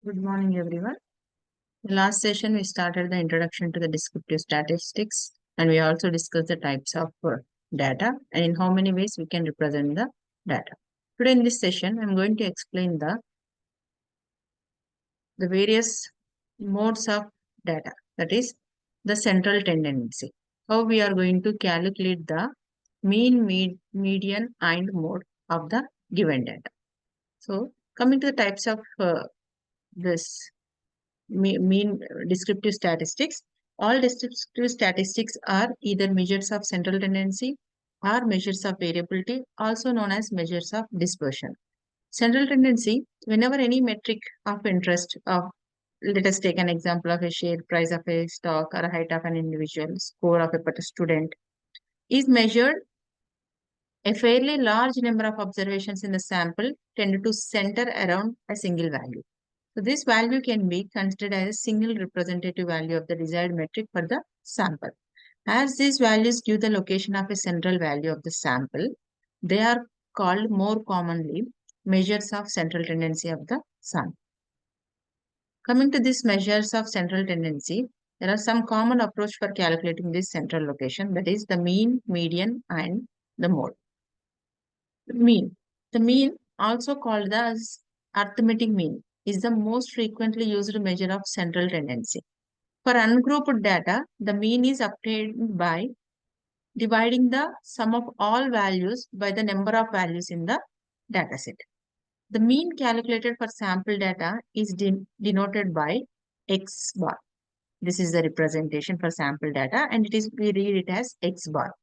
Good morning, everyone. In last session, we started the introduction to the descriptive statistics, and we also discussed the types of data and in how many ways we can represent the data. Today in this session, I'm going to explain the various modes of data, that is the central tendency. How we are going to calculate the mean, median, and mode of the given data. So, coming to the types of this mean descriptive statistics. All descriptive statistics are either measures of central tendency or measures of variability, also known as measures of dispersion. Central tendency, whenever any metric of interest of, let us take an example of a share price of a stock or a height of an individual, score of a particular student, is measured, a fairly large number of observations in the sample tend to center around a single value. So this value can be considered as a single representative value of the desired metric for the sample. As these values give the location of a central value of the sample, they are called more commonly measures of central tendency of the sample. Coming to these measures of central tendency, there are some common approach for calculating this central location, that is the mean, median, and the mode. Mean. The mean, also called as arithmetic mean, is the most frequently used measure of central tendency. For ungrouped data, the mean is obtained by dividing the sum of all values by the number of values in the dataset. The mean calculated for sample data is denoted by X bar. This is the representation for sample data, and we read it as X bar.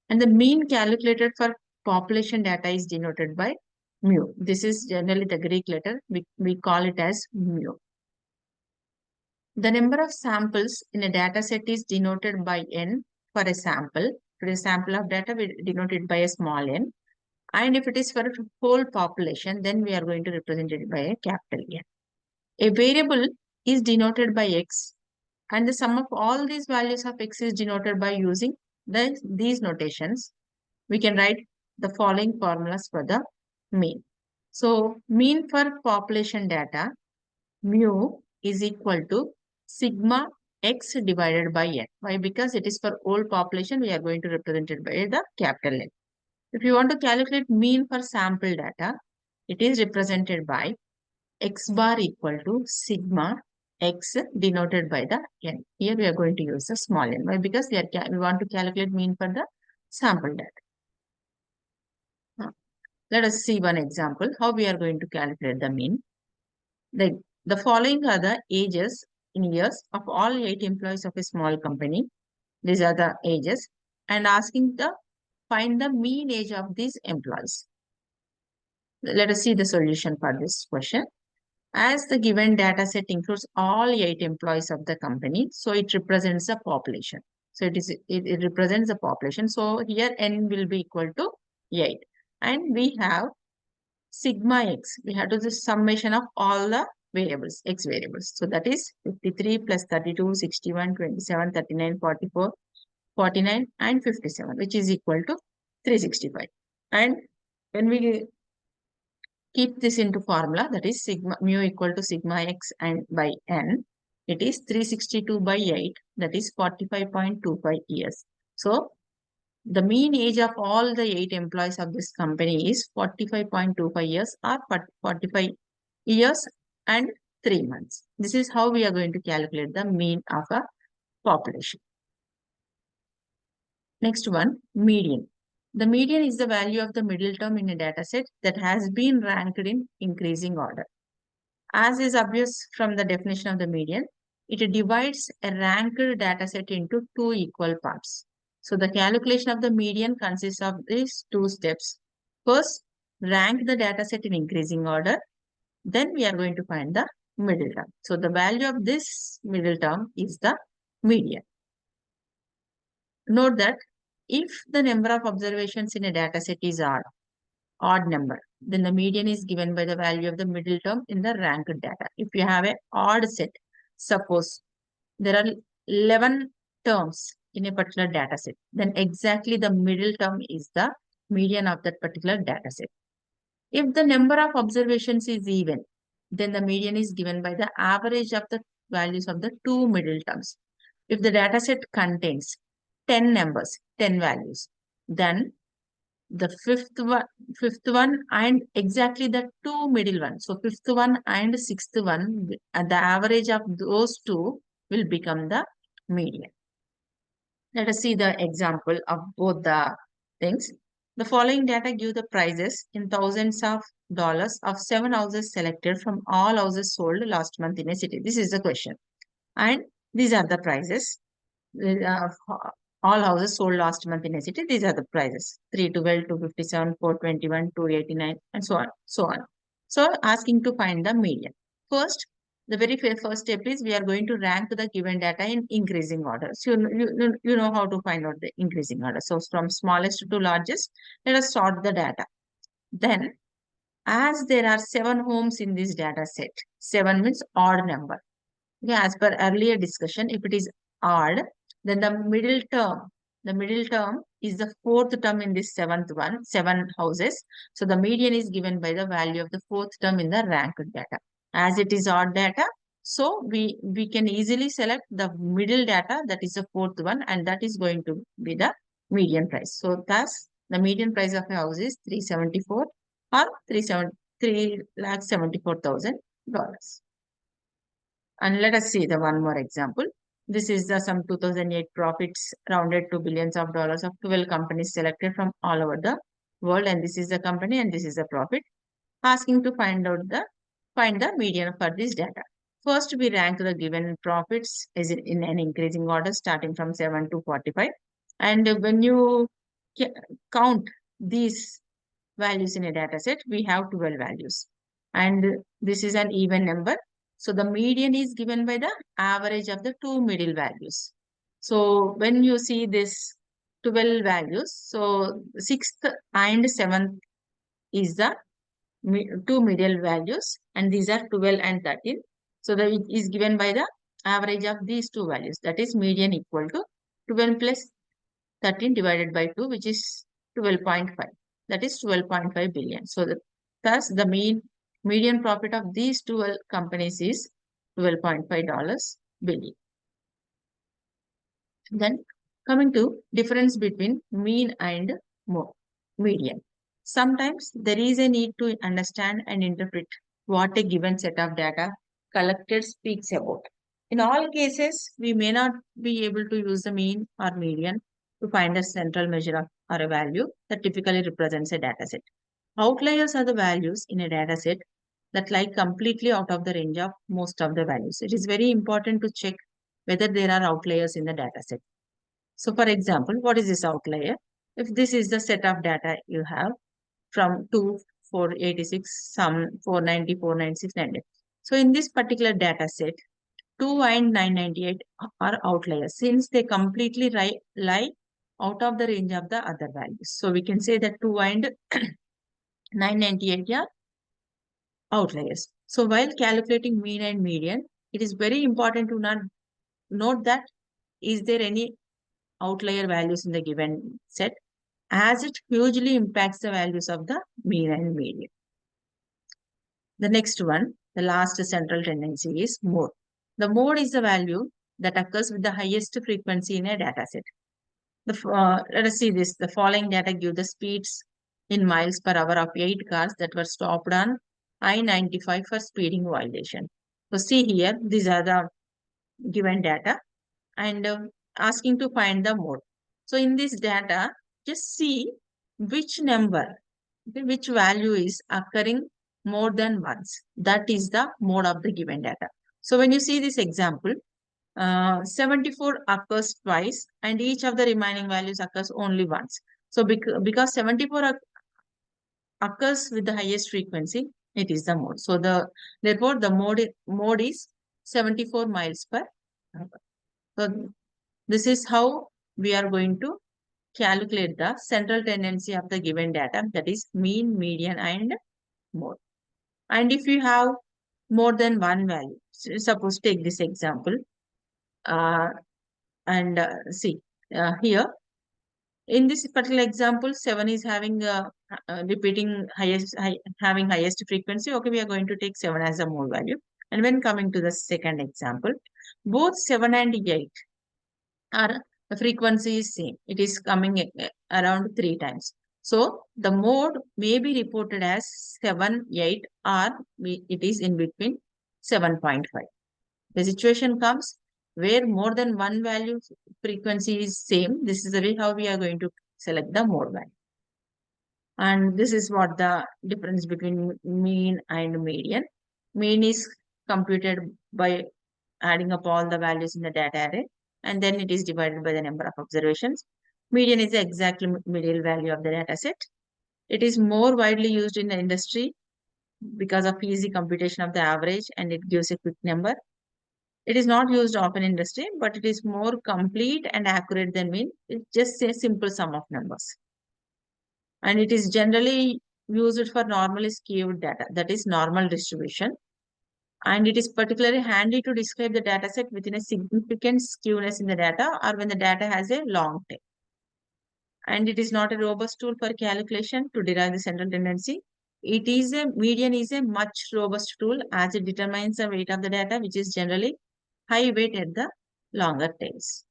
And the mean calculated for population data is denoted by mu. This is generally the Greek letter. We call it as mu. The number of samples in a data set is denoted by n for a sample. For a sample of data, we denote it by a small n. And if it is for a whole population, then we are going to represent it by a capital N. A variable is denoted by x, and the sum of all these values of x is denoted by using these notations. We can write the following formulas for the mean. So, mean for population data, mu is equal to sigma x divided by n. Why? Because it is for whole population, we are going to represent it by the capital N. If you want to calculate mean for sample data, it is represented by x bar equal to sigma x denoted by the n. Here we are going to use the small n. Why? Because we want to calculate mean for the sample data. Let us see one example how we are going to calculate the mean. The following are the ages in years of all 8 employees of a small company. These are the ages, and asking the find the mean age of these employees. Let us see the solution for this question. As the given data set includes all 8 employees of the company, so it represents the population. So it represents the population. So here n will be equal to 8. And we have sigma x. We have to do the summation of all the variables, x variables. So that is 53 plus 32, 61, 27, 39, 44, 49 and 57, which is equal to 365. And when we keep this into formula, that is sigma mu equal to sigma x and by n, it is 362 by 8, that is 45.25 years. So the mean age of all the 8 employees of this company is 45.25 years or 45 years and 3 months. This is how we are going to calculate the mean of a population. Next one, median. The median is the value of the middle term in a dataset that has been ranked in increasing order. As is obvious from the definition of the median, it divides a ranked dataset into 2 equal parts. So the calculation of the median consists of these 2 steps. First, rank the dataset in increasing order. Then we are going to find the middle term. So the value of this middle term is the median. Note that if the number of observations in a dataset is odd number, then the median is given by the value of the middle term in the ranked data. If you have an odd set, suppose there are 11 terms in a particular data set, then exactly the middle term is the median of that particular data set. If the number of observations is even, then the median is given by the average of the values of the two middle terms. If the data set contains 10 numbers, 10 values, then the fifth one and exactly the two middle ones. So fifth one and sixth one, the average of those two will become the median. Let us see the example of both the things. The following data give the prices in thousands of dollars of 7 houses selected from all houses sold last month in a city. This is the question. And these are the prices. Uh, all houses sold last month in a city. These are the prices: 312, 257, 421, 289, and so on, so on. So asking to find the median. First, the very first step is we are going to rank the given data in increasing order. So you know how to find out the increasing order. So from smallest to largest, let us sort the data. Then, as there are 7 homes in this data set, 7 means odd number. Okay, as per earlier discussion, if it is odd, then the middle term is the fourth term in this seventh one, 7 houses. So the median is given by the value of the fourth term in the ranked data. As it is odd data, so we can easily select the middle data, that is the fourth one, and that is going to be the median price. So thus, the median price of a house is 374 or 3,74,000 dollars. And let us see the one more example. This is the some 2008 profits rounded to billions of dollars of 12 companies selected from all over the world. And this is the company and this is the profit. Asking to find the median for this data. First, we rank the given profits is in an increasing order starting from 7 to 45. And when you count these values in a data set, we have 12 values. And this is an even number. So the median is given by the average of the two middle values. So when you see this 12 values, so 6th and 7th is the two middle values, and these are 12 and 13. So that it is given by the average of these two values, that is median equal to 12 plus 13 divided by 2, which is 12.5. That is 12.5 billion. So thus the median profit of these 12 companies is $12.5 billion. Then coming to difference between mean and median. Sometimes there is a need to understand and interpret what a given set of data collected speaks about. In all cases, we may not be able to use the mean or median to find a central measure of, or a value that typically represents a data set. Outliers are the values in a data set that lie completely out of the range of most of the values. It is very important to check whether there are outliers in the data set. So for example, what is this outlier? If this is the set of data you have from 2, 486, some 490, 496, 90. So in this particular data set, 2 and 998 are outliers since they completely lie out of the range of the other values. So we can say that 2 and 998 are outliers. So while calculating mean and median, it is very important to note that is there any outlier values in the given set, as it hugely impacts the values of the mean and median. The next one, the last central tendency is mode. The mode is the value that occurs with the highest frequency in a data set. Let us see this. The following data give the speeds in miles per hour of 8 cars that were stopped on I-95 for speeding violation. So see here, these are the given data and asking to find the mode. So in this data, just see which number, which value is occurring more than once. That is the mode of the given data. So when you see this example, 74 occurs twice and each of the remaining values occurs only once. So because 74 occurs with the highest frequency, it is the mode. So therefore the mode is 74 miles per hour. So this is how we are going to calculate the central tendency of the given data, that is mean, median and mode. And if you have more than one value, suppose take this example and see here In this particular example, 7 is having having highest frequency. Okay, we are going to take 7 as a mode value. And when coming to the second example, both 7 and 8 are the frequency is same. It is coming around 3 times. So the mode may be reported as 7, 8, or it is in between 7.5. The situation comes where more than one value frequency is same. This is the way how we are going to select the mode value. And this is what the difference between mean and median. Mean is computed by adding up all the values in the data array, and then it is divided by the number of observations. Median is the exact middle value of the data set. It is more widely used in the industry because of easy computation of the average, and it gives a quick number. It is not used often in industry, but it is more complete and accurate than mean. It's just a simple sum of numbers. And it is generally used for normally skewed data, that is normal distribution. And it is particularly handy to describe the data set within a significant skewness in the data or when the data has a long tail. And it is not a robust tool for calculation to derive the central tendency. Median is a much robust tool as it determines the weight of the data, which is generally high weight at the longer tails.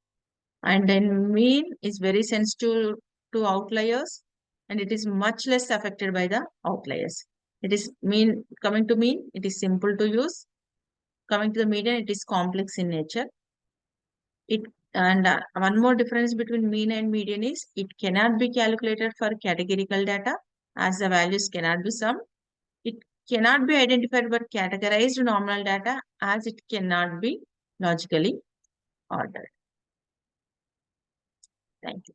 And then mean is very sensitive to outliers, and it is much less affected by the outliers. It is coming to mean, it is simple to use. Coming to the median, it is complex in nature. One more difference between mean and median is it cannot be calculated for categorical data as the values cannot be summed. It cannot be identified but categorized nominal data as it cannot be logically ordered. Thank you.